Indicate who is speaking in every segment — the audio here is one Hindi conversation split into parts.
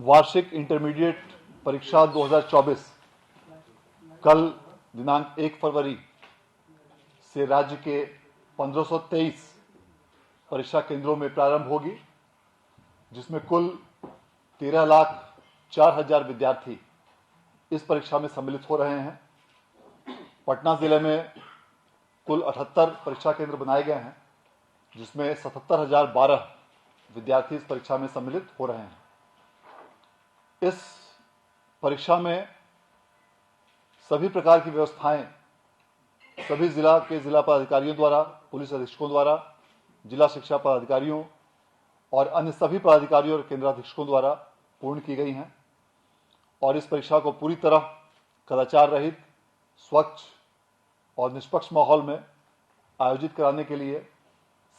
Speaker 1: वार्षिक इंटरमीडिएट परीक्षा 2024 कल दिनांक 1 फरवरी से राज्य के 1523 परीक्षा केंद्रों में प्रारंभ होगी, जिसमें कुल 13,04,000 विद्यार्थी इस परीक्षा में सम्मिलित हो रहे हैं। पटना जिले में कुल 78 परीक्षा केंद्र बनाए गए हैं, जिसमें 77,012 विद्यार्थी इस परीक्षा में सम्मिलित हो रहे हैं। इस परीक्षा में सभी प्रकार की व्यवस्थाएं सभी जिला के जिला पदाधिकारियों द्वारा, पुलिस अधीक्षकों द्वारा, जिला शिक्षा पदाधिकारियों और अन्य सभी पदाधिकारियों और केंद्राधीक्षकों द्वारा पूर्ण की गई हैं और इस परीक्षा को पूरी तरह कदाचार रहित, स्वच्छ और निष्पक्ष माहौल में आयोजित कराने के लिए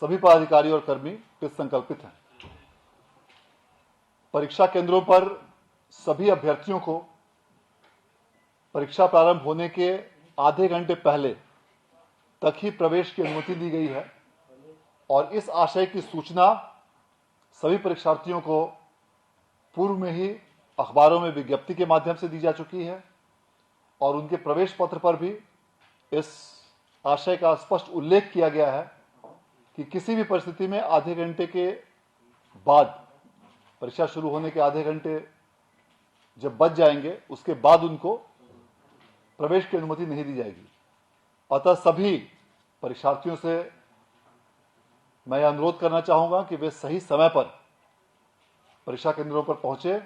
Speaker 1: सभी पदाधिकारी और कर्मी कृत संकल्पित हैं। परीक्षा केंद्रों पर सभी अभ्यर्थियों को परीक्षा प्रारंभ होने के आधे घंटे पहले तक ही प्रवेश की अनुमति दी गई है और इस आशय की सूचना सभी परीक्षार्थियों को पूर्व में ही अखबारों में विज्ञप्ति के माध्यम से दी जा चुकी है और उनके प्रवेश पत्र पर भी इस आशय का स्पष्ट उल्लेख किया गया है कि किसी भी परिस्थिति में आधे घंटे के बाद, परीक्षा शुरू होने के आधे घंटे जब बच जाएंगे, उसके बाद उनको प्रवेश की अनुमति नहीं दी जाएगी। अतः सभी परीक्षार्थियों से मैं यह अनुरोध करना चाहूंगा कि वे सही समय पर परीक्षा केंद्रों पर पहुंचे।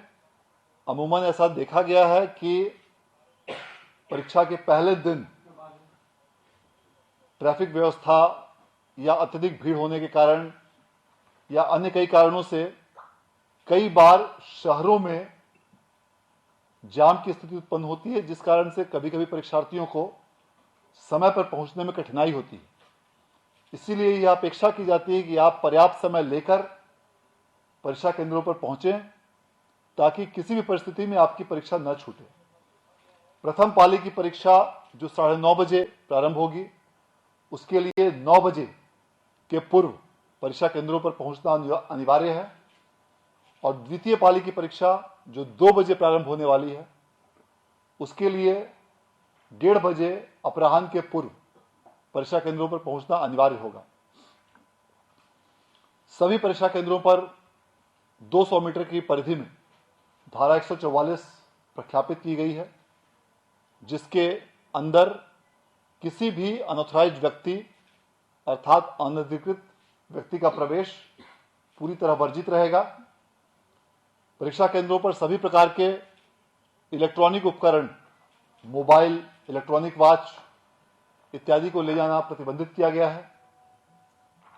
Speaker 1: अमूमन ऐसा देखा गया है कि परीक्षा के पहले दिन ट्रैफिक व्यवस्था या अत्यधिक भीड़ होने के कारण या अन्य कई कारणों से कई बार शहरों में जाम की स्थिति उत्पन्न होती है, जिस कारण से कभी कभी परीक्षार्थियों को समय पर पहुंचने में कठिनाई होती है। इसीलिए यह अपेक्षा की जाती है कि आप पर्याप्त समय लेकर परीक्षा केंद्रों पर पहुंचें ताकि किसी भी परिस्थिति में आपकी परीक्षा न छूटे। प्रथम पाली की परीक्षा जो 9:30 बजे प्रारंभ होगी, उसके लिए 9 बजे के पूर्व परीक्षा केंद्रों पर पहुंचना अनिवार्य है और द्वितीय पाली की परीक्षा जो 2 बजे प्रारंभ होने वाली है, उसके लिए 1:30 बजे अपराह्न के पूर्व परीक्षा केंद्रों पर पहुंचना अनिवार्य होगा। सभी परीक्षा केंद्रों पर 200 मीटर की परिधि में धारा 144 प्रख्यापित की गई है, जिसके अंदर किसी भी अनऑथराइज्ड व्यक्ति अर्थात अनधिकृत व्यक्ति का प्रवेश पूरी तरह वर्जित रहेगा। परीक्षा केंद्रों पर सभी प्रकार के इलेक्ट्रॉनिक उपकरण, मोबाइल, इलेक्ट्रॉनिक वॉच इत्यादि को ले जाना प्रतिबंधित किया गया है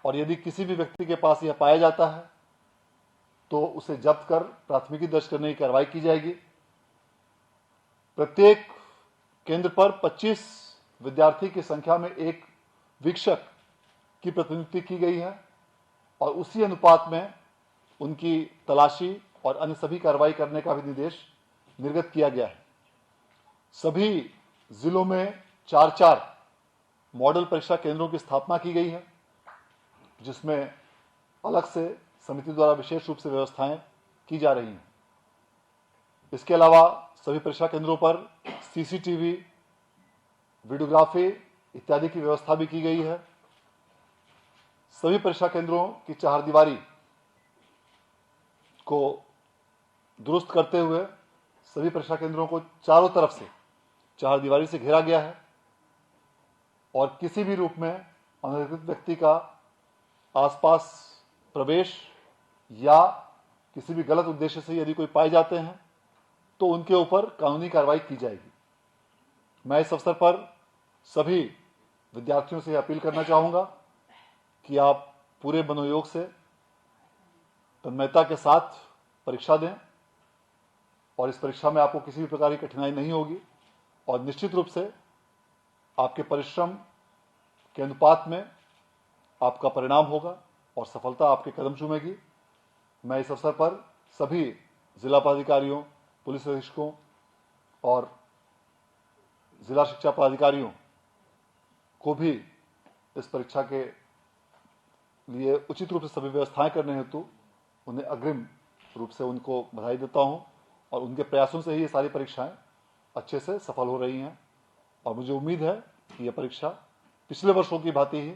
Speaker 1: और यदि किसी भी व्यक्ति के पास यह पाया जाता है तो उसे जब्त कर प्राथमिकी दर्ज करने की कार्रवाई की जाएगी। प्रत्येक केंद्र पर 25 विद्यार्थी की संख्या में एक वीक्षक की प्रतिनियुक्ति की गई है और उसी अनुपात में उनकी तलाशी और अन्य सभी कार्रवाई करने का भी निर्देश निर्गत किया गया है। सभी जिलों में 4-4 मॉडल परीक्षा केंद्रों की स्थापना की गई है, जिसमें अलग से समिति द्वारा विशेष रूप से व्यवस्थाएं की जा रही हैं। इसके अलावा सभी परीक्षा केंद्रों पर सीसीटीवी, वीडियोग्राफी इत्यादि की व्यवस्था भी की गई है। सभी परीक्षा केंद्रों की चारदीवारी को दुरुस्त करते हुए सभी परीक्षा केंद्रों को चारों तरफ से चारदीवारी से घेरा गया है और किसी भी रूप में अनधिकृत व्यक्ति का आसपास प्रवेश या किसी भी गलत उद्देश्य से यदि कोई पाए जाते हैं तो उनके ऊपर कानूनी कार्रवाई की जाएगी। मैं इस अवसर पर सभी विद्यार्थियों से अपील करना चाहूंगा कि आप पूरे मनोयोग से, तन्मयता के साथ परीक्षा दें और इस परीक्षा में आपको किसी भी प्रकार की कठिनाई नहीं होगी और निश्चित रूप से आपके परिश्रम के अनुपात में आपका परिणाम होगा और सफलता आपके कदम चूमेगी। मैं इस अवसर पर सभी जिला पदाधिकारियों, पुलिस अधीक्षकों और जिला शिक्षा पदाधिकारियों को भी इस परीक्षा के लिए उचित रूप से सभी व्यवस्थाएं करने हेतु उन्हें अग्रिम रूप से उनको बधाई देता हूं और उनके प्रयासों से ही ये सारी परीक्षाएं अच्छे से सफल हो रही हैं और मुझे उम्मीद है कि यह परीक्षा पिछले वर्षों की भांति ही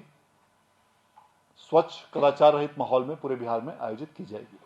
Speaker 1: स्वच्छ, कदाचार रहित माहौल में पूरे बिहार में आयोजित की जाएगी।